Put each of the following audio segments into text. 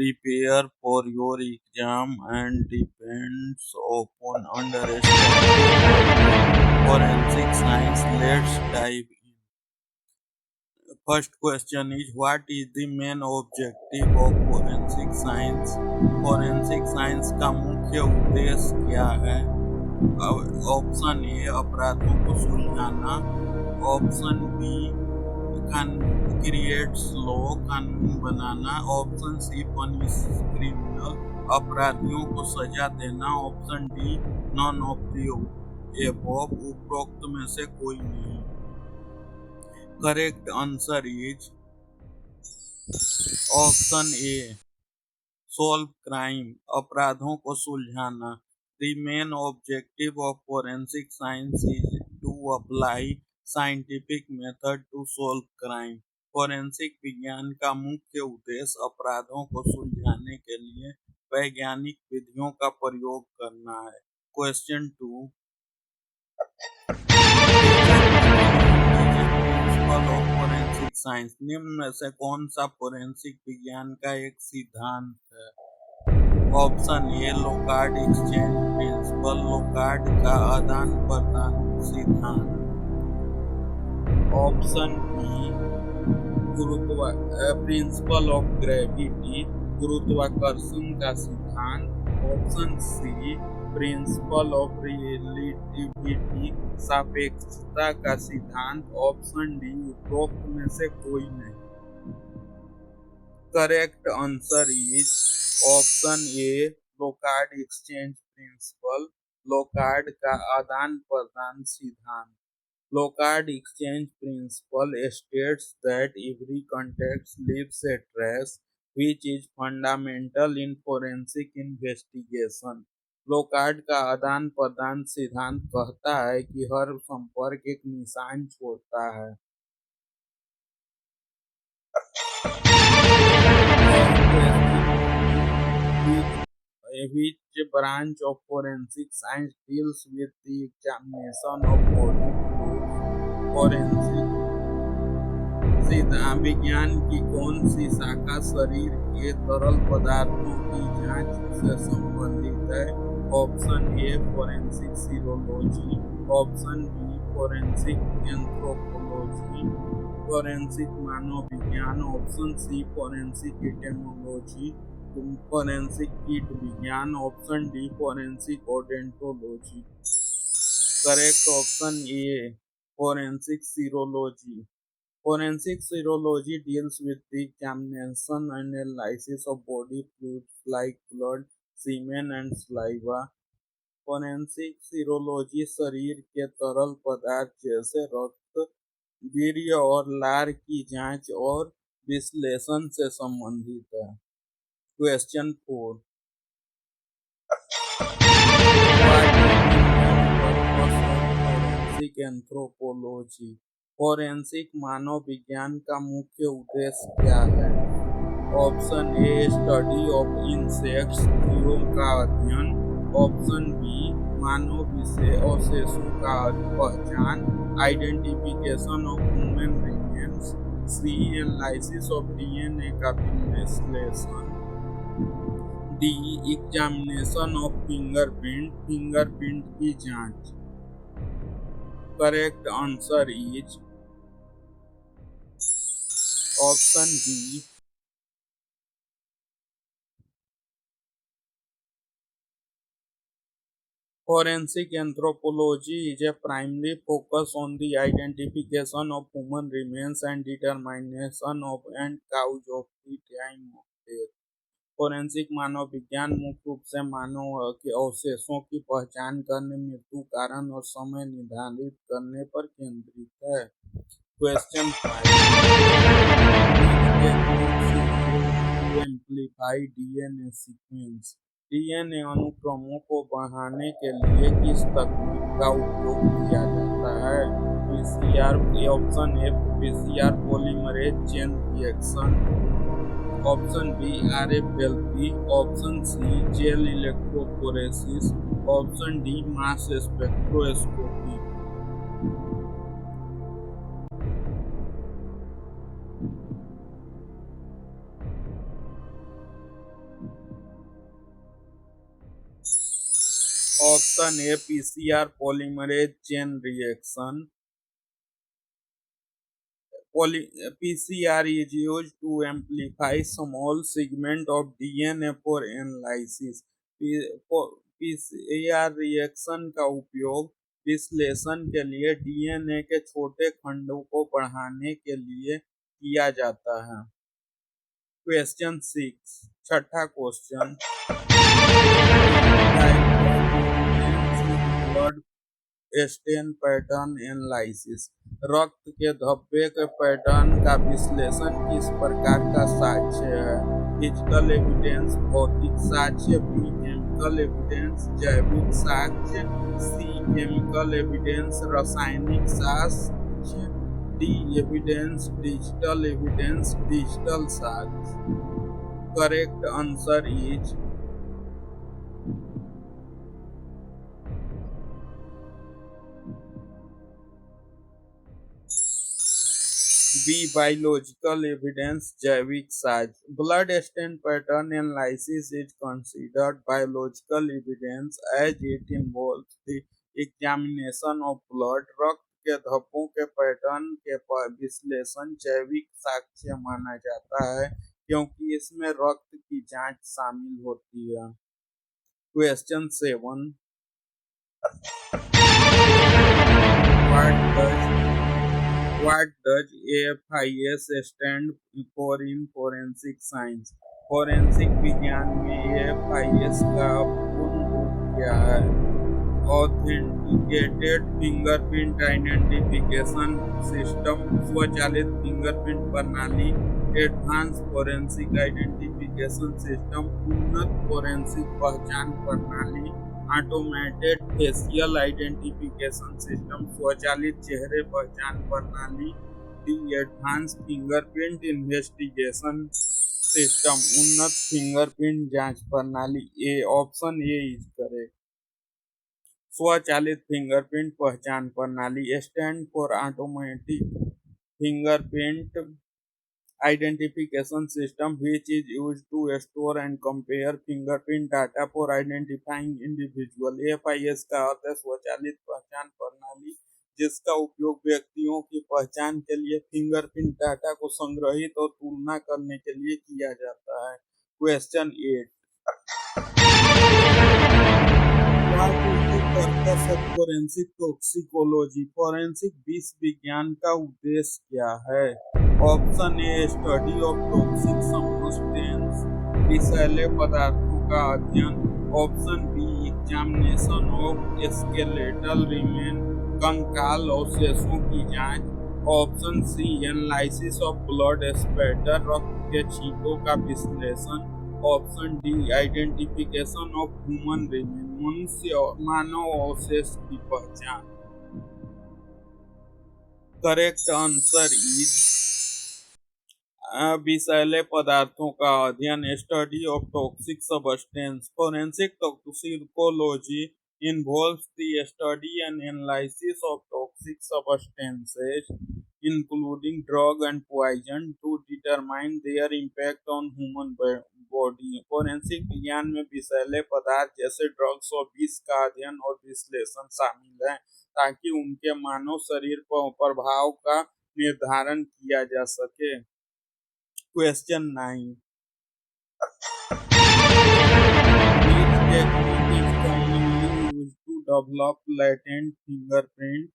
prepare for your exam and depends upon understanding forensic science. Let's dive in. First question is, what is the main objective of forensic science? Forensic science का मुख्य उद्देश्य क्या है? Option ए अपराधों को सुलझाना, option B creates law कानून बनाना, ऑप्शन सी पनिश क्रिमिनल अपराधियों को सजा देना, option D none of the above उपरोक्त में से कोई नहीं। Correct answer is option A solve crime अपराधों को सुलझाना। The main objective of forensic science is to apply scientific method to solve crime. Forensic विज्ञान का मुख्य उद्देश्य अपराधों को सुलझाने के लिए वैज्ञानिक विधियों का प्रयोग करना है। क्वेश्चन 2, फोरेंसिक साइंस निम्न में से कौन सा फोरेंसिक विज्ञान का एक सिद्धांत है? Option A Locard exchange principle, Locard का आदान प्रदान सिद्धांत, option B principle of gravity गुरुत्वाकर्षण का सिद्धांत, option C principle of relativity सापेक्षता का सिद्धांत, ऑप्शन डी उपरोक्त में से कोई नहीं। Correct answer is option A Locard exchange principle, Locard का आदान प्रदान सिद्धांत। लोकार्ड exchange principal states that every context leaves a trace which is fundamental in forensic investigation। लोकार्ड का आदान प्रदान सिद्धांत कहता है कि हर संपर्क एक निशान छोड़ता है। Which branch of forensic science deals with the examination of body fluids? Forensic विज्ञान की कौन सी शाखा शरीर के तरल पदार्थों की जांच से संबंधित है? Option A forensic serology, option B forensic anthropology, forensic मानव विज्ञान, option C forensic entomology, forensic कीट विज्ञान, option D forensic odontology. Correct option A forensic serology. Forensic serology deals with the examination and analysis of body fluids like blood, semen and saliva। Forensic serology शरीर के तरल पदार्थ जैसे रक्त, वीर्य और लार की जांच और विश्लेषण से संबंधित है। क्वेश्चन 4, फोरेंसिक एंथ्रोपोलॉजी फोरेंसिक मानव विज्ञान का मुख्य उद्देश्य क्या है? Option A study of insects कीड़ों का अध्ययन, ऑप्शन बी मानव अवशेषों का पहचान identification of human remains, C analysis of DNA का विश्लेषण, डी एग्जामिनेशन ऑफ फिंगरप्रिंट की जांच। Correct answer is option B Forensic anthropology is a primary focus on the identification of human remains and determination of and cause of the time of death। Forensic मानव विज्ञान मुख्य रूप से मानव के अवशेषों की पहचान करने, मृत्यु कारण और समय निर्धारित करने पर केंद्रित है। Question 5, amplify DNA sequence. DNA अनुक्रमों को बढ़ाने के लिए किस तकनीक का उपयोग किया जाता है? PCR, option A PCR polymerase chain reaction, option B RFLP, option C gel electrophoresis, option D mass spectroscopy. Option A PCR polymerase chain reaction. PCR is used to amplify small segment of DNA for analysis. PCR reaction का उपयोग विश्लेषण के लिए DNA के छोटे खंडों को बढ़ाने के लिए किया जाता है. क्वेश्चन 6, छठा question. Blood stain pattern analysis. रक्त के धब्बे के पैटर्न का विश्लेषण किस प्रकार का साक्ष्य है? फिजिकल एविडेंस भौतिक साक्ष्य, बी केमिकल एविडेंस जैविक साक्ष्य, सी केमिकल एविडेंस रासायनिक साक्ष्य, D evidence digital evidence digital साक्ष्य. Correct answer is B. Biological evidence जैविक साक्ष्य. Blood stain pattern analysis is considered biological evidence as it involves the examination of blood. रक्त के धब्बों के पैटर्न के विश्लेषण जैविक साक्ष्य माना जाता है क्योंकि इसमें रक्त की जांच शामिल होती है. Question 7. What does AFIS stand for in forensic science? Forensic विज्ञान में AFIS का पूर्ण रूप क्या है? ऑथेंटिकेटेड फिंगरप्रिंट आइडेंटिफिकेशन सिस्टम, स्वचालित फिंगरप्रिंट प्रणाली, एडवांस फोरेंसिक आइडेंटिफिकेशन सिस्टम, उन्नत फोरेंसिक पहचान प्रणाली, ऑटोमेटेड फेशियल आइडेंटिफिकेशन सिस्टम, स्वचालित चेहरे पहचान प्रणाली, D advance fingerprint investigation system, उन्नत फिंगरप्रिंट जांच प्रणाली. A option A is correct. स्वचालित फिंगरप्रिंट पहचान प्रणाली stand for automatic fingerprint identification system which is used to store and compare fingerprint data for identifying individual. AFIS का अर्थ है स्वचालित पहचान प्रणाली जिसका उपयोग व्यक्तियों की पहचान के लिए फिंगरप्रिंट डाटा को संग्रहित और तुलना करने के लिए किया जाता है. क्वेश्चन 8. Forensic toxicology. फोरेंसिक विष विज्ञान का उद्देश्य क्या है? Option A study of toxic substance, विषैले पदार्थों का अध्ययन. Option B examination of skeletal remain, कंकाल अवशेषों की जांच. Option C analysis of blood spatter, रक्त के छींकों का विश्लेषण. Option D identification of human remain, मनुष्य मानव अवशेष की पहचान. करेक्ट आंसर इज विषैले पदार्थों का अध्ययन, study of toxic substance. Forensic toxicology involves the study and analysis of toxic substances including drug and poison to determine their impact on human body. Forensic विज्ञान में विषैले पदार्थ जैसे ड्रग्स और विष का अध्ययन और विश्लेषण शामिल है ताकि उनके मानव शरीर पर प्रभाव का निर्धारण किया जा सके. क्वेश्चन 9. Develop latent fingerprint.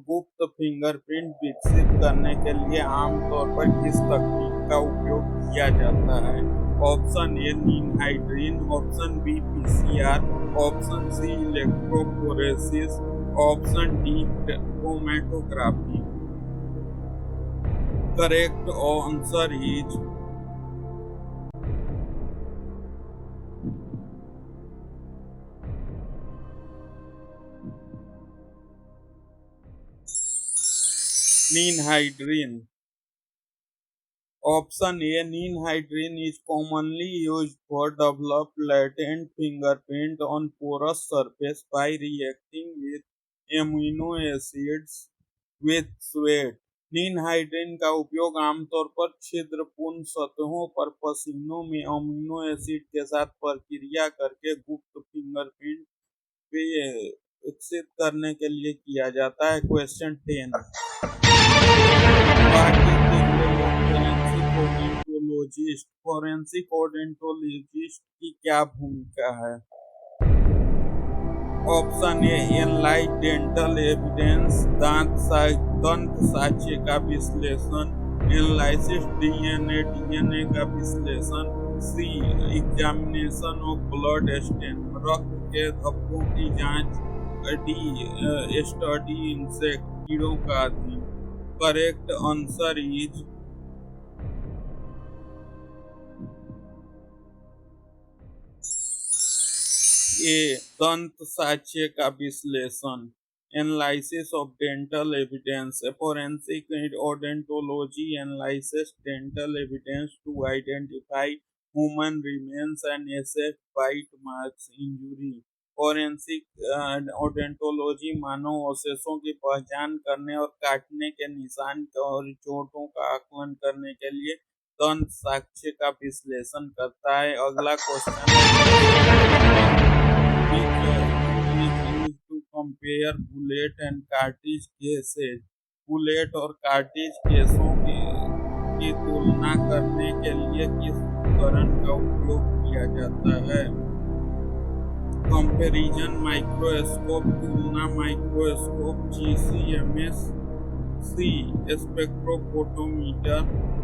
गुप्त फिंगरप्रिंट विकसित करने के लिए आमतौर पर किस तकनीक का उपयोग किया जाता है? Option A ninhydrin, option B PCR, option C electrophoresis, option D chromatography. Correct answer is ninhydrin. Option A ninhydrin is commonly used for develop latent fingerprint on porous surface by reacting with amino acids with sweat. ninhydrin का उपयोग आमतौर पर छिद्रपूर्ण सतहों पर पसीनों में amino acid के साथ प्रक्रिया करके गुप्त फिंगरप्रिंट विकसित करने के लिए किया जाता है। Question 10, what is the role of forensic odontologist? Forensic odontologist की क्या भूमिका है? Option A, analyse dental evidence, दंत साक्ष्य का विश्लेषण, एनालिसिस डीएनए का विश्लेषण, C, examination of blood stain, रक्त के धब्बों की जांच, डी, स्टडी इंसेक्ट, कीड़ों का अध्ययन। करेक्ट आंसर इज ए, दंत साक्ष्य का विश्लेषण। Analysis of dental evidence, forensic odontology analyses dental evidence to identify human remains and assess bite marks injury. Forensic odontology मानव अवशेषों की पहचान करने और काटने के निशान और चोटों का आकलन करने के लिए दंत साक्ष्य का विश्लेषण करता है। अगला question to compare bullet and cartridge cases, bullet और कार्टिज केसों की तुलना करने के लिए किस उपकरण का उपयोग किया जाता है? कंपैरिजन माइक्रोस्कोप, तुलना माइक्रोस्कोप, जीसीएमएस, सी, स्पेक्ट्रोफोटोमीटर,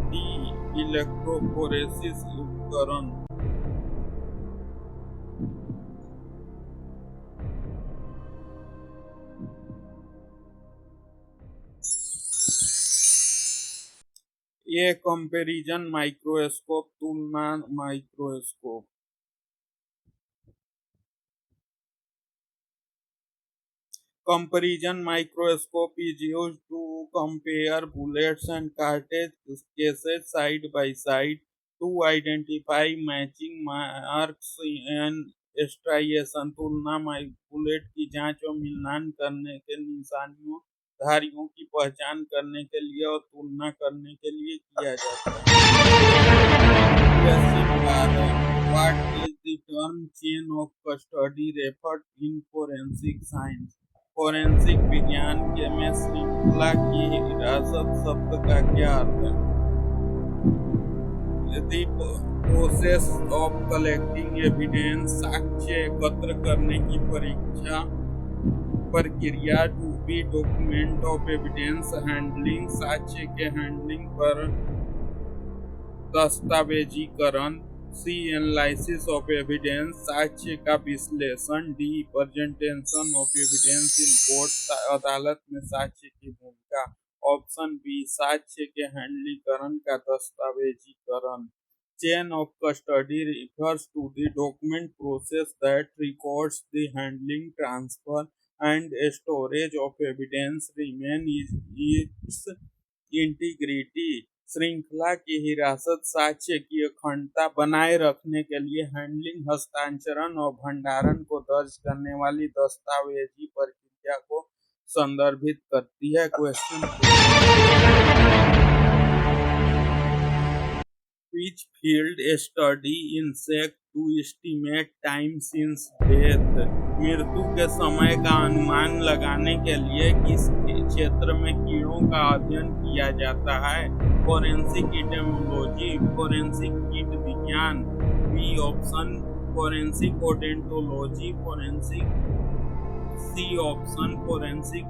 डी, इलेक्ट्रोफोरेसिस उपकरण। ये कंपैरिजन माइक्रोस्कोप, तुलना microscope. Comparison microscope is used to compare bullets and cartridge cases side by side to identify matching marks and striation। तुलना बुलेट की जांच और मिलान करने के निशानियों धारियों की पहचान करने के लिए और तुलना करने के लिए किया जाता है। What is the term chain of custody referred in forensic science? Forensic विज्ञान के में श्रृंखला की हिरासत शब्द का क्या अर्थ है? The process of collecting evidence, साक्ष्य एकत्र करने की प्रक्रिया, to be document of evidence handling, साक्ष्य के हैंडलिंग पर दस्तावेजीकरण, सी, एनालिसिस ऑफ एविडेंस, साक्ष्य का विश्लेषण, D, presentation of evidence in court, अदालत में साक्ष्य की भूमिका। ऑप्शन बी, साक्ष्य के हैंडलीकरण का दस्तावेजीकरण। Chain of custody refers to the document process that records the handling, transfer and storage of evidence, remain its integrity। श्रृंखला की हिरासत साक्ष्य की अखंडता बनाए रखने के लिए हैंडलिंग, हस्तांतरण और भंडारण को दर्ज करने वाली दस्तावेजी प्रक्रिया को संदर्भित करती है। Question, which field study insect to estimate time since death? मृत्यु के समय का अनुमान लगाने के लिए किस क्षेत्र में कीड़ों का अध्ययन किया जाता है? फोरेंसिक एपिडेमियोलॉजी, फोरेंसिक कीट विज्ञान, B option forensic odontology, C option forensic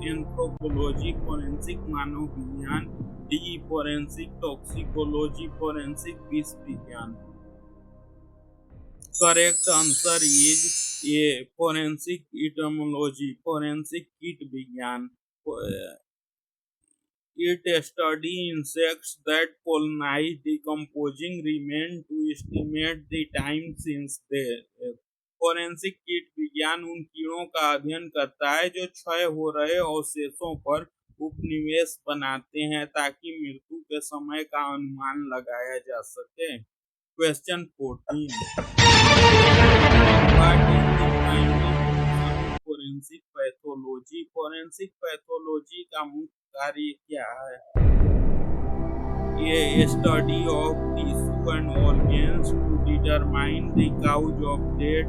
anthropology, forensic मानव विज्ञान, डी फोरेंसिक टॉक्सिकोलॉजी, फोरेंसिक विष विज्ञान। Correct answer is A, forensic epidemiology, forensic कीट विज्ञान। It study insects that colonize decomposing remains to estimate the time since death। Forensic कीट विज्ञान उन कीड़ों का अध्ययन करता है जो क्षय हो रहे अवशेषों पर उपनिवेश बनाते हैं ताकि मृत्यु के समय का अनुमान लगाया जा सके। Question 14, what is the primary function of forensic pathology? Forensic pathology का मुख्य कार्य क्या है? ये study of tissue and organs to determine the cause of death,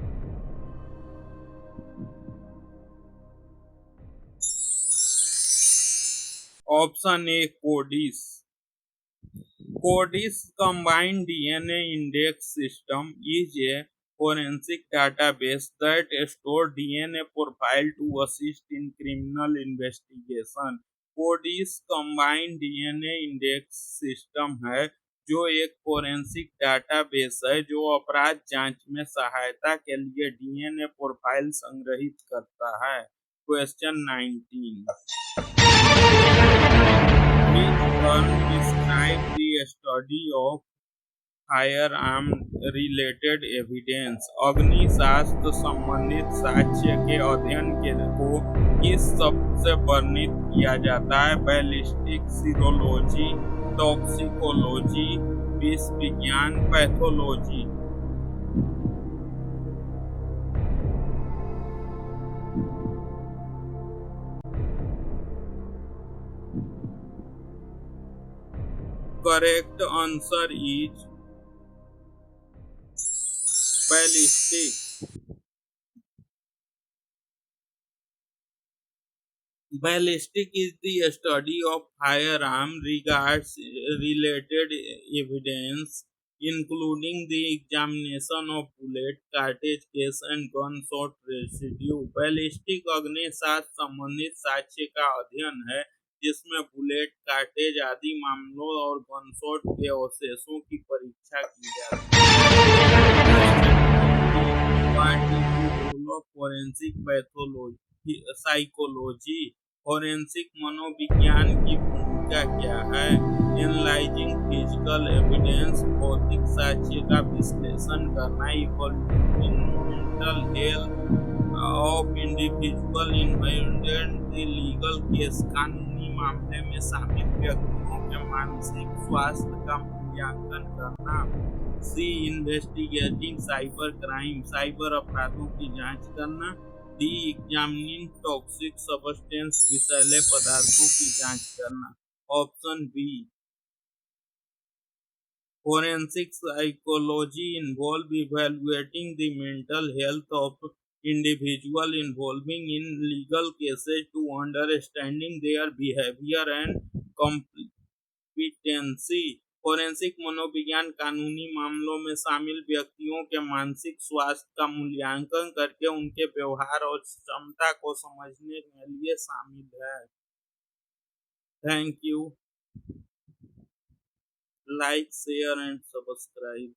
option A CODIS. CODIS Combined DNA Index System is a forensic database that stores DNA profile to assist in criminal investigation. CODIS Combined DNA Index System है जो एक forensic database है जो अपराध जांच में सहायता के लिए डीएनए प्रोफाइल संग्रहित करता है। Question 19 describe the study of firearm related evidence। अग्नि शास्त्र संबंधित साक्ष्य के अध्ययन को किस शब्द से वर्णित किया जाता है? बैलिस्टिक, सीरोलॉजी, टॉक्सिकोलॉजी, विष विज्ञान, pathology. Correct answer is ballistic. Ballistic is the study of firearm regards related evidence, including the examination of bullet, cartridge case and gunshot residue. Ballistic अग्निशास्त्र संबंधित साक्ष्य का अध्ययन है जिसमें बुलेट, कार्टेज आदि मामलों और गनशॉट के अवशेषों की परीक्षा की जाती है। Forensic pathology psychology. फोरेंसिक मनोविज्ञान की भूमिका क्या है? एनालाइजिंग फिजिकल एविडेंस, भौतिक साक्ष्य का विश्लेषण करना, evaluating mental health of individual involved in legal case, कानूनी मामले में शामिल व्यक्तियों के मानसिक स्वास्थ्य का मूल्यांकन करना। सी इन्वेस्टिगेटिंग साइबर क्राइम, साइबर अपराधों की जांच करना। डी एग्जामिनिंग टॉक्सिक सब्सटेंस, विषैले पदार्थों की जांच करना। Option B forensic psychology involve evaluating the mental health of individual involving in legal cases to understanding their behavior and competency। Forensic मनोविज्ञान कानूनी मामलों में शामिल व्यक्तियों के मानसिक स्वास्थ्य का मूल्यांकन करके उनके व्यवहार और क्षमता को समझने के लिए शामिल है। Thank you. Like, share and subscribe.